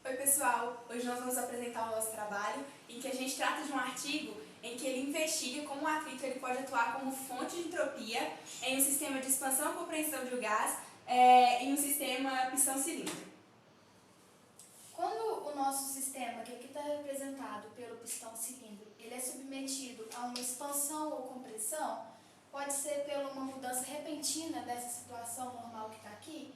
Oi pessoal, hoje nós vamos apresentar o nosso trabalho em que a gente trata de um artigo em que ele investiga como o atrito ele pode atuar como fonte de entropia em um sistema de expansão e compressão de um gás em um sistema pistão-cilindro. Quando o nosso sistema, que aqui está representado pelo pistão-cilindro, ele é submetido a uma expansão ou compressão, pode ser pela uma mudança repentina dessa situação normal que está aqui,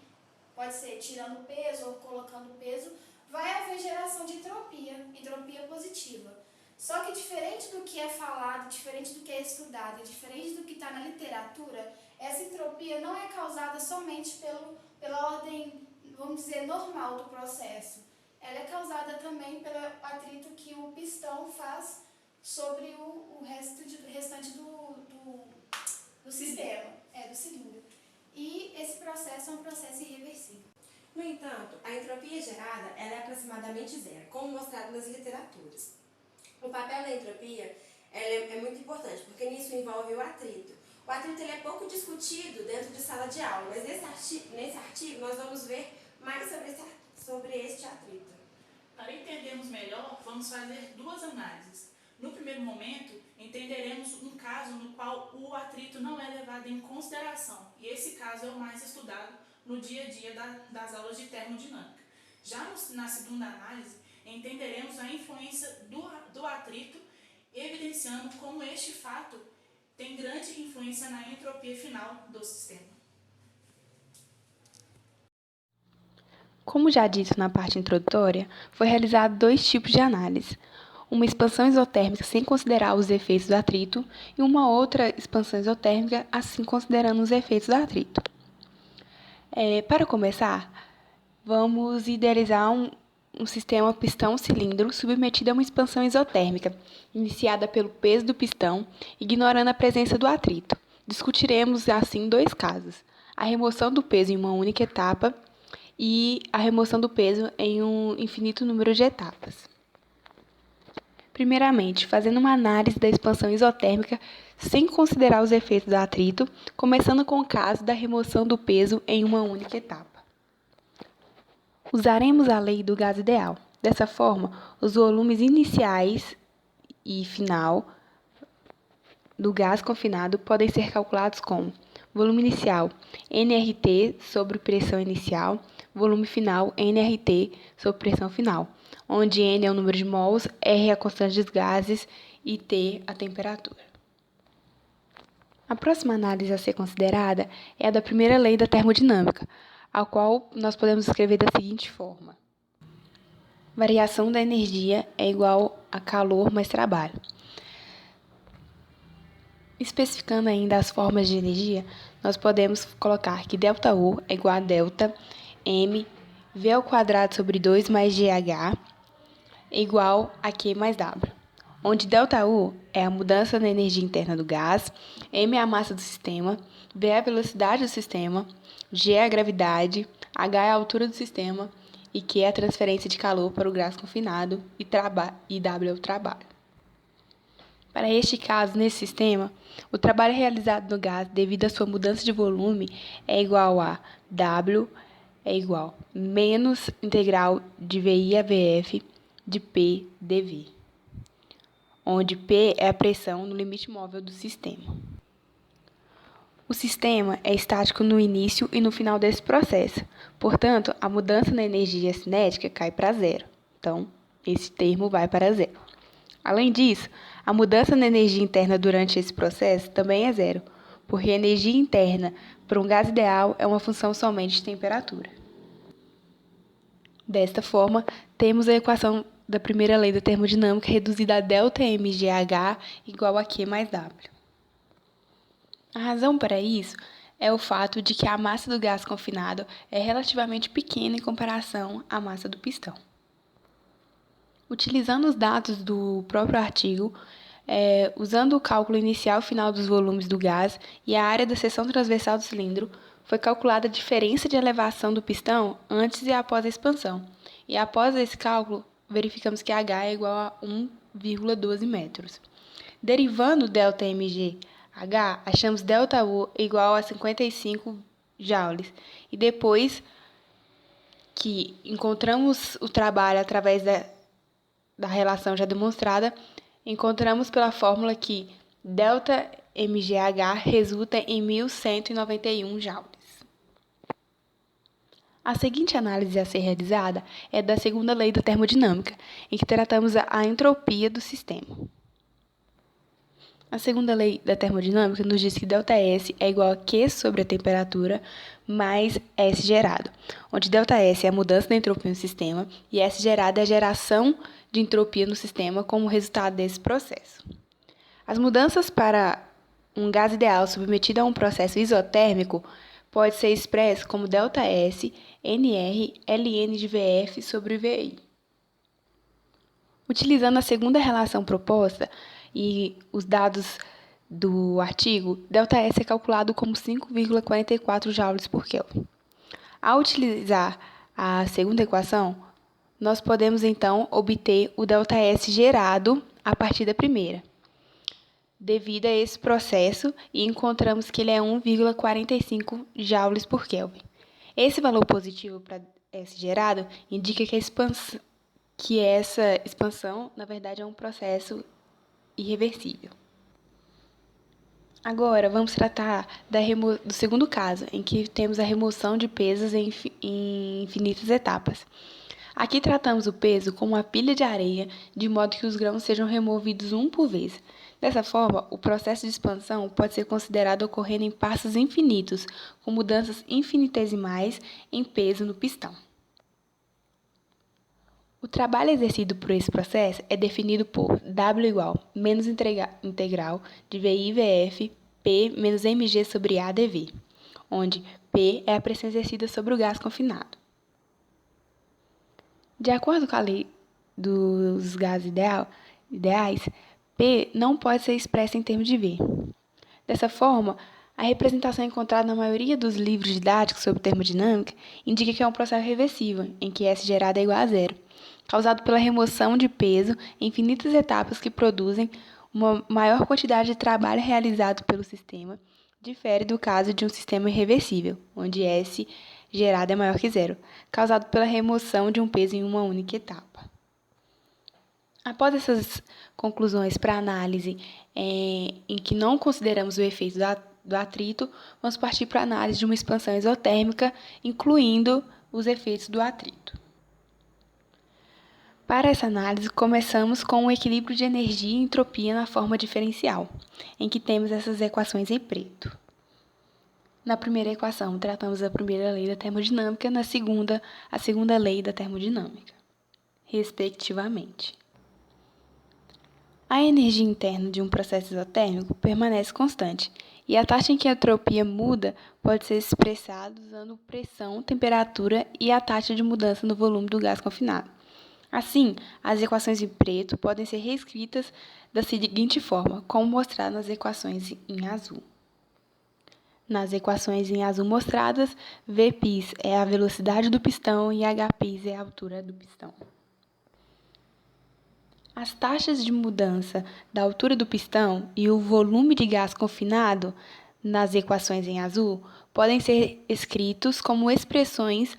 pode ser tirando peso ou colocando peso, vai haver geração de entropia positiva. Só que diferente do que é falado, diferente do que é estudado, diferente do que está na literatura, essa entropia não é causada somente pela ordem, vamos dizer, normal do processo. Ela é causada também pelo atrito que o pistão faz sobre o restante do sistema, do cilindro. E esse processo é um processo irreversível. No entanto, a entropia gerada ela é aproximadamente zero, como mostrado nas literaturas. O papel da entropia é muito importante, porque nisso envolve o atrito. O atrito ele é pouco discutido dentro de sala de aula, mas nesse artigo nós vamos ver mais sobre este atrito. Para entendermos melhor, vamos fazer duas análises. No primeiro momento, entenderemos um caso no qual o atrito não é levado em consideração, e esse caso é o mais estudado no dia a dia das aulas de termodinâmica. Já na segunda análise, entenderemos a influência do atrito, evidenciando como este fato tem grande influência na entropia final do sistema. Como já dito na parte introdutória, foi realizado dois tipos de análise. Uma expansão isotérmica sem considerar os efeitos do atrito e uma outra expansão isotérmica, assim considerando os efeitos do atrito. Para começar, vamos idealizar um sistema pistão-cilindro submetido a uma expansão isotérmica, iniciada pelo peso do pistão, ignorando a presença do atrito. Discutiremos, assim, dois casos: a remoção do peso em uma única etapa e a remoção do peso em um infinito número de etapas. Primeiramente, fazendo uma análise da expansão isotérmica sem considerar os efeitos do atrito, começando com o caso da remoção do peso em uma única etapa. Usaremos a lei do gás ideal. Dessa forma, os volumes iniciais e final do gás confinado podem ser calculados como volume inicial nRT sobre pressão inicial, volume final nRT sobre pressão final, onde N é o número de mols, R é a constante dos gases e T a temperatura. A próxima análise a ser considerada é a da primeira lei da termodinâmica, a qual nós podemos escrever da seguinte forma: variação da energia é igual a calor mais trabalho. Especificando ainda as formas de energia, nós podemos colocar que ΔU é igual a delta M V ao quadrado sobre 2 mais GH é igual a Q mais W, onde ΔU é a mudança na energia interna do gás, M é a massa do sistema, V é a velocidade do sistema, G é a gravidade, H é a altura do sistema e Q é a transferência de calor para o gás confinado e W é o trabalho. Para este caso, nesse sistema, o trabalho realizado no gás devido à sua mudança de volume é igual a W é igual menos integral de VI a VF de P dV, onde P é a pressão no limite móvel do sistema. O sistema é estático no início e no final desse processo, portanto, a mudança na energia cinética cai para zero. Então, esse termo vai para zero. Além disso, a mudança na energia interna durante esse processo também é zero, porque a energia interna para um gás ideal é uma função somente de temperatura. Desta forma, temos a equação da primeira lei da termodinâmica reduzida a ΔMGH igual a Q mais W. A razão para isso é o fato de que a massa do gás confinado é relativamente pequena em comparação à massa do pistão. Utilizando os dados do próprio artigo, usando o cálculo inicial e final dos volumes do gás e a área da seção transversal do cilindro, foi calculada a diferença de elevação do pistão antes e após a expansão. E após esse cálculo, verificamos que H é igual a 1,12 metros. Derivando ΔMGH, achamos ΔU igual a 55 joules. E depois que encontramos o trabalho através da relação já demonstrada, encontramos pela fórmula que ΔMGH resulta em 1.191 joules. A seguinte análise a ser realizada é da segunda lei da termodinâmica, em que tratamos a entropia do sistema. A segunda lei da termodinâmica nos diz que ΔS é igual a Q sobre a temperatura mais S gerado, onde ΔS é a mudança da entropia no sistema e S gerado é a geração de entropia no sistema como resultado desse processo. As mudanças para um gás ideal submetido a um processo isotérmico pode ser expresso como ΔS NR ln de VF sobre VI. Utilizando a segunda relação proposta e os dados do artigo, ΔS é calculado como 5,44 joules por Kelvin. Ao utilizar a segunda equação, nós podemos então obter o ΔS gerado a partir da primeira, devido a esse processo, e encontramos que ele é 1,45 joules por Kelvin. Esse valor positivo para S gerado indica que essa expansão, na verdade, é um processo irreversível. Agora, vamos tratar do segundo caso, em que temos a remoção de pesos em infinitas etapas. Aqui tratamos o peso como uma pilha de areia, de modo que os grãos sejam removidos um por vez. Dessa forma, o processo de expansão pode ser considerado ocorrendo em passos infinitos, com mudanças infinitesimais em peso no pistão. O trabalho exercido por esse processo é definido por W igual menos integral de VI VF P menos mg sobre A dV, onde P é a pressão exercida sobre o gás confinado. De acordo com a lei dos gases ideais, P não pode ser expressa em termos de V. Dessa forma, a representação encontrada na maioria dos livros didáticos sobre termodinâmica indica que é um processo reversível, em que S gerado é igual a zero, causado pela remoção de peso em infinitas etapas que produzem uma maior quantidade de trabalho realizado pelo sistema, difere do caso de um sistema irreversível, onde S gerado é maior que zero, causado pela remoção de um peso em uma única etapa. Após essas conclusões para análise em que não consideramos o efeito do atrito, vamos partir para a análise de uma expansão isotérmica, incluindo os efeitos do atrito. Para essa análise, começamos com o equilíbrio de energia e entropia na forma diferencial, em que temos essas equações em preto. Na primeira equação, tratamos a primeira lei da termodinâmica, na segunda, a segunda lei da termodinâmica, respectivamente. A energia interna de um processo isotérmico permanece constante, e a taxa em que a entropia muda pode ser expressada usando pressão, temperatura e a taxa de mudança no volume do gás confinado. Assim, as equações em preto podem ser reescritas da seguinte forma, como mostrado nas equações em azul. Nas equações em azul mostradas, Vπ é a velocidade do pistão e Hπ é a altura do pistão. As taxas de mudança da altura do pistão e o volume de gás confinado nas equações em azul podem ser escritos como expressões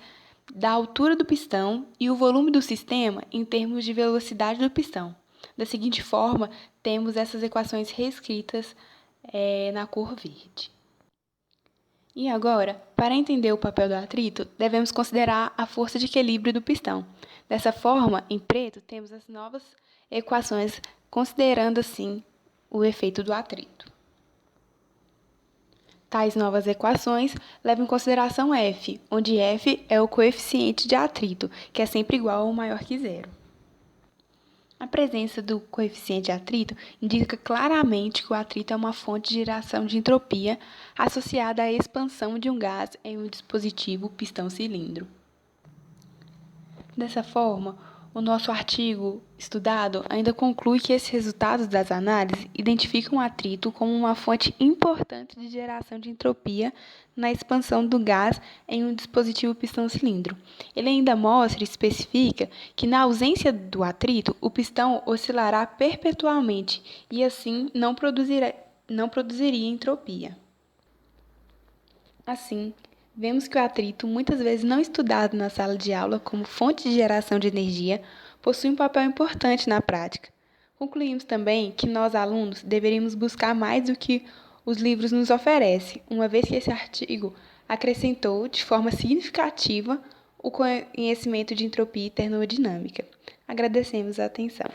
da altura do pistão e o volume do sistema em termos de velocidade do pistão. Da seguinte forma, temos essas equações reescritas na cor verde. E agora, para entender o papel do atrito, devemos considerar a força de equilíbrio do pistão. Dessa forma, em preto, temos as novas equações, considerando assim o efeito do atrito. Tais novas equações levam em consideração F, onde F é o coeficiente de atrito, que é sempre igual ou maior que zero. A presença do coeficiente de atrito indica claramente que o atrito é uma fonte de geração de entropia associada à expansão de um gás em um dispositivo pistão-cilindro. Dessa forma, o nosso artigo estudado ainda conclui que esses resultados das análises identificam o atrito como uma fonte importante de geração de entropia na expansão do gás em um dispositivo pistão-cilindro. Ele ainda mostra e especifica que, na ausência do atrito, o pistão oscilará perpetuamente e, assim, não produziria entropia. Assim, Vemos que o atrito, muitas vezes não estudado na sala de aula como fonte de geração de energia, possui um papel importante na prática. Concluímos também que nós, alunos, deveríamos buscar mais do que os livros nos oferecem, uma vez que esse artigo acrescentou, de forma significativa, o conhecimento de entropia e termodinâmica. Agradecemos a atenção.